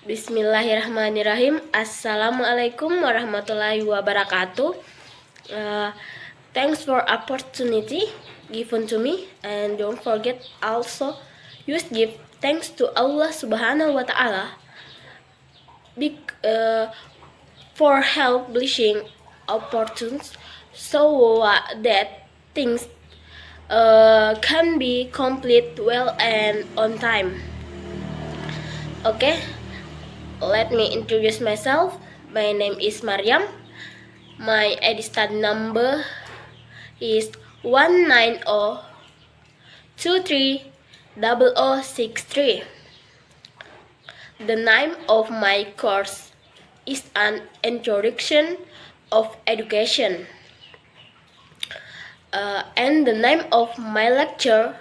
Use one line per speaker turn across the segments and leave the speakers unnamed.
Bismillahirrahmanirrahim. Assalamualaikum warahmatullahi wabarakatuh. Thanks for opportunity given to me, and don't forget also use give thanks to Allah Subhanahu wa Ta'ala for help blessing opportunities so that things can be complete well and on time. Okay. Let me introduce myself. My name is Maryam. My ID study number is 190230063. The name of my course is an introduction of education. And the name of my lecturer,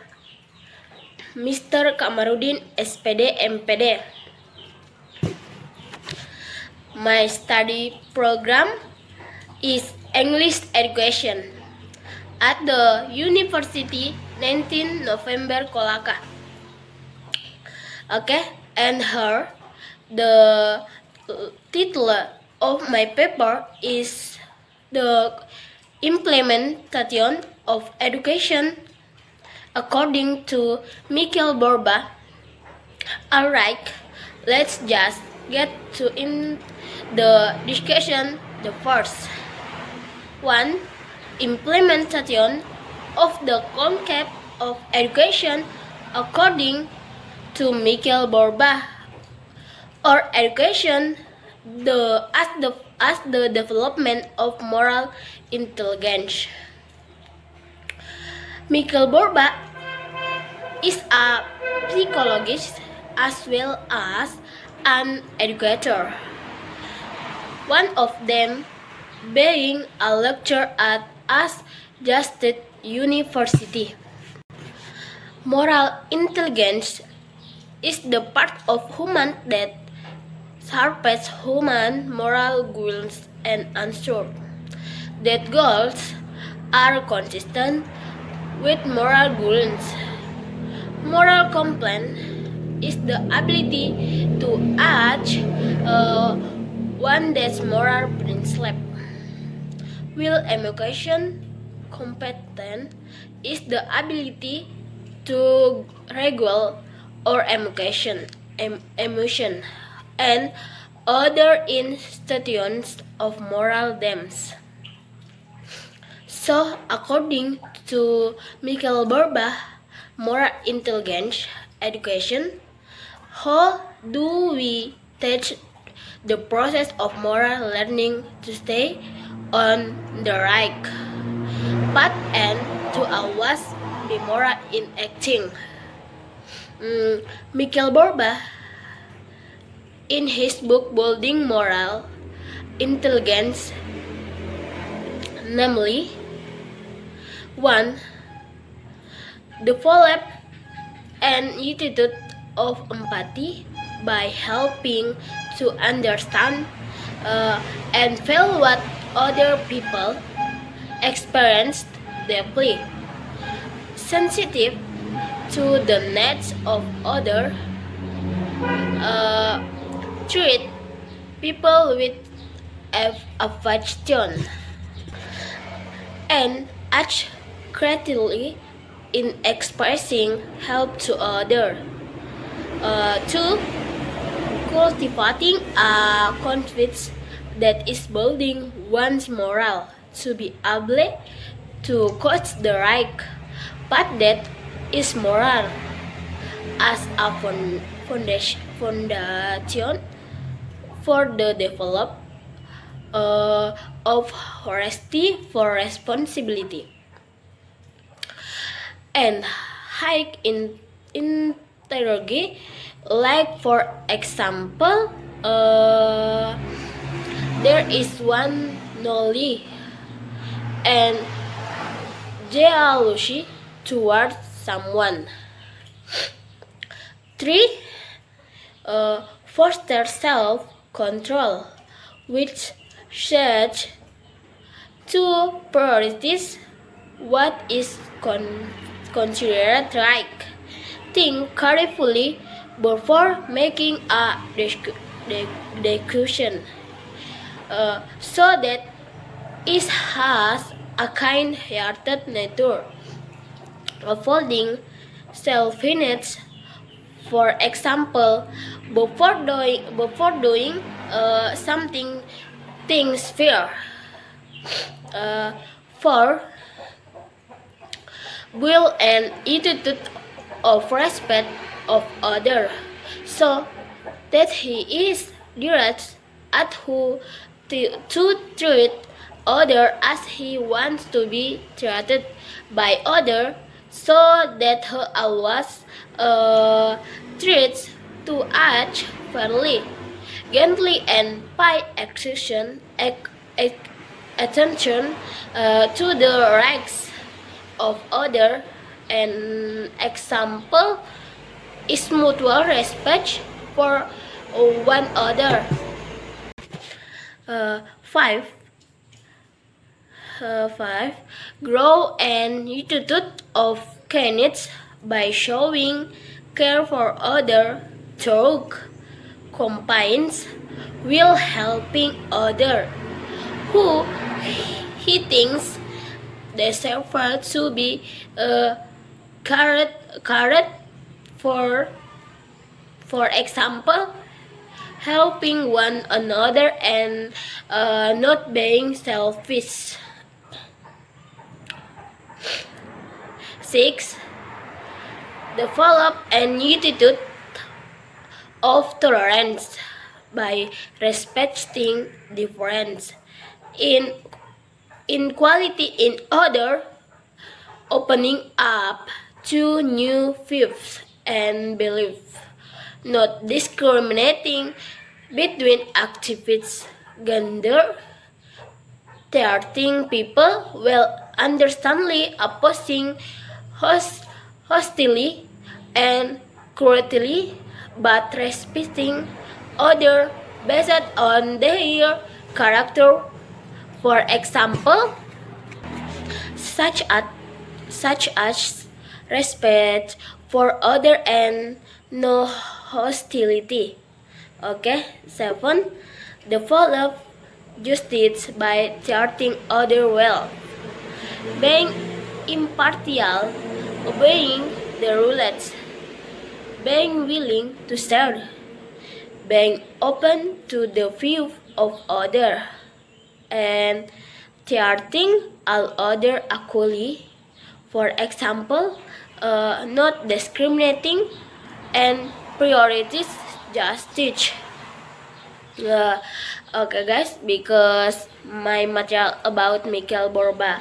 Mr. Kamarudin SPD MPD. My study program is English education at the University 19 November Kolaka. Okay, and here the title of my paper is the implementation of education according to Michele Borba. Alright, let's just get to in the discussion. The first one, implementation of the concept of education according to Michele Borba, or education as the development of moral intelligence. Michele Borba is a psychologist as well as an educator. One of them being a lecturer at State University. Moral intelligence is the part of human that sharpens human moral goals and ensures that goals are consistent with moral goals. Moral complaint is the ability to act one that's moral principle. Will emotion competence is the ability to regulate or emotion and other institutions of moral themes. So, according to Michele Borba, moral intelligence education, how do we teach the process of moral learning to stay on the right path and to always be moral in acting? Michele Borba, in his book Building Moral Intelligence, namely 1. Develop an attitude of empathy by helping to understand and feel what other people experience deeply, sensitive to the needs of others, treat people with affection, and act creatively in expressing help to others. 2. Cultivating a confidence that is building one's moral to be able to coach the right path that is moral as a foundation for the development of honesty for responsibility and high integrity. Like for example, there is one knowledge and jealousy towards someone. 3. Foster self-control, which search to prioritize what is considered right. Think carefully before making a discussion, so that it has a kind-hearted nature, avoiding selfishness. For example, before doing something, things fair. Uh, for will and attitude of respect of other, so that he is direct at who to treat other as he wants to be treated by other, so that he always treats to act fairly, gently, and pay attention to the rights of other. An example is mutual respect for one another. 5. 5. Grow an attitude of kindness by showing care for other through compassion, will helping other who he thinks deserve to be cared for. For example, helping one another and not being selfish. 6. Develop an attitude of tolerance by respecting difference in inequality in other, opening up to new views and beliefs, not discriminating between activists, gender, treating people well, understandably opposing hostility and cruelty, but respecting others based on their character. For example, such as respect for other and no hostility. Okay, 7. Develop justice by treating other well, being impartial, obeying the rules, being willing to share, being open to the view of other, and treating all other equally. For example, not discriminating and priorities justice. Okay guys, because my material about Michele Borba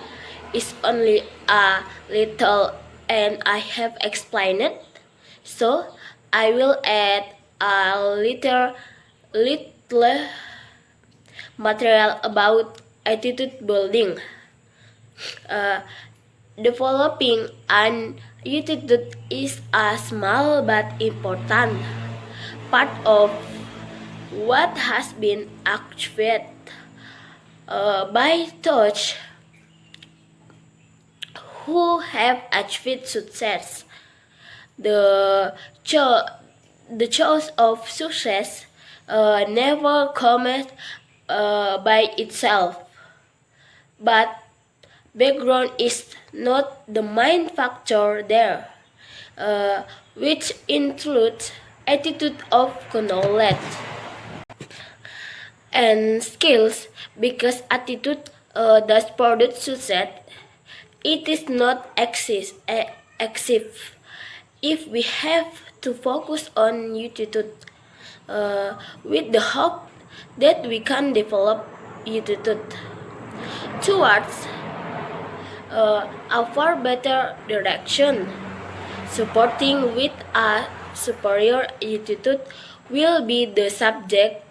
is only a little and I have explained it, so I will add a little material about attitude building. Developing an attitude is a small but important part of what has been achieved by those who have achieved success. The choice of success never comes by itself, but background is not the main factor there, which includes attitude of knowledge and skills. Because attitude does produce success, it is not excessive. If we have to focus on attitude with the hope that we can develop attitude towards a far better direction, supporting with a superior attitude will be the subject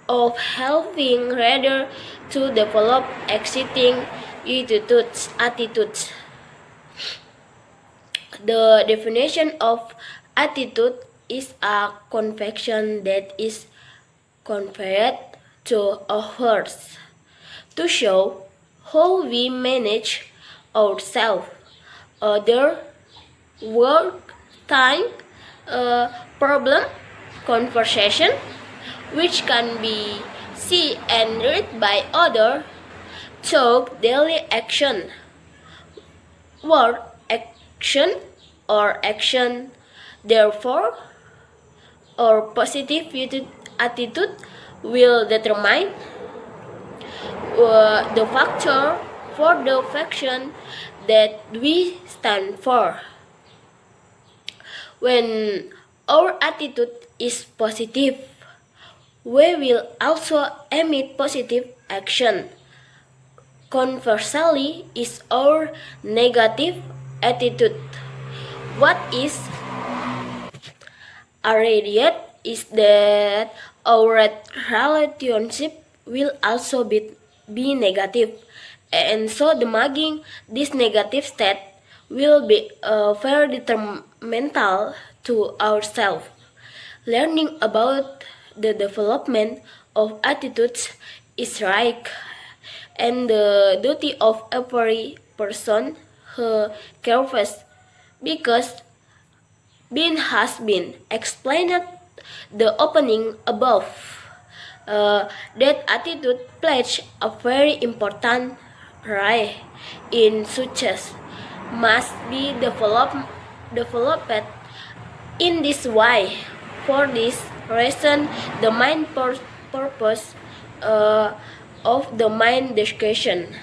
of helping rather to develop existing attitudes. The definition of attitude is a conviction that is conveyed to others to show how we manage ourselves, other, work, time, problem, conversation, which can be seen and read by others. Talk daily action, word action or action, therefore, or positive attitude will determine the factor for the faction that we stand for. When our attitude is positive, we will also emit positive action. Conversely, is our negative attitude. What is irradiated is that our relationship will also be negative, and so demanding this negative state will be very detrimental to ourselves. Learning about the development of attitudes is right and the duty of every person who cares, because being has been explained at the opening above. That attitude plays a very important role in success must be developed in this way. For this reason, the main purpose of the main discussion.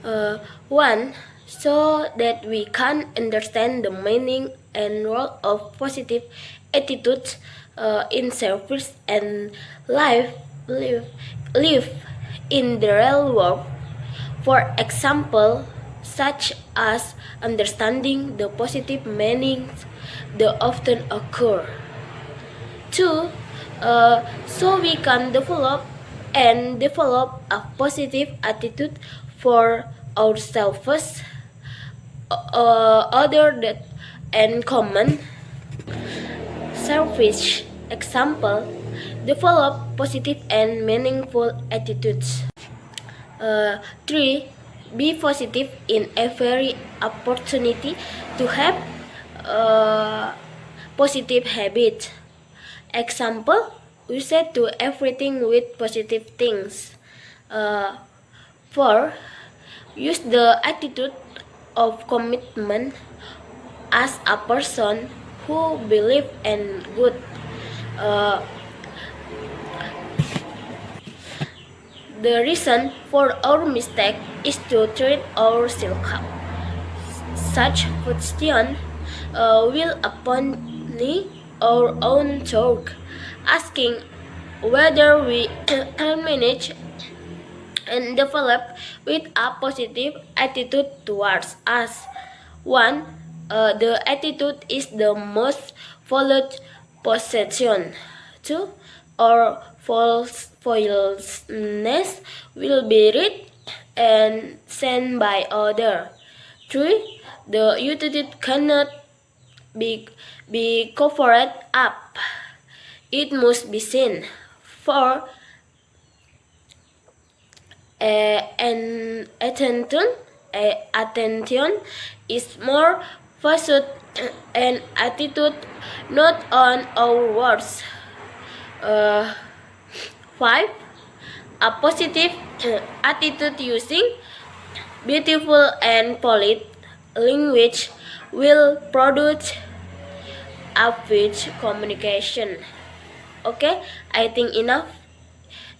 1. So that we can understand the meaning and role of positive attitudes in service and life live in the real world. For example, such as understanding the positive meanings that often occur. 2. So we can develop a positive attitude for ourselves, other that and common. Selfish example, develop positive and meaningful attitudes. 3. Be positive in every opportunity to have positive habits. Example, we say to everything with positive things. 4. Use the attitude of commitment as a person who believes in good. The reason for our mistake is to treat ourselves. Such question will accompany our own talk, asking whether we can manage and develop with a positive attitude towards us. 1. The attitude is the most valued possession. 2. Our falseness will be read and seen by others. 3. The attitude cannot be covered up. It must be seen. 4. And attention is more focused and attitude, not on our words. 5. A positive attitude using beautiful and polite language will produce average communication. Okay, I think enough.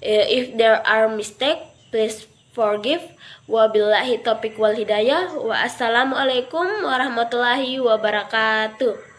If there are mistakes, please forgive. Wabillahi taufiq wal hidayah. Wa assalamualaikum warahmatullahi wabarakatuh.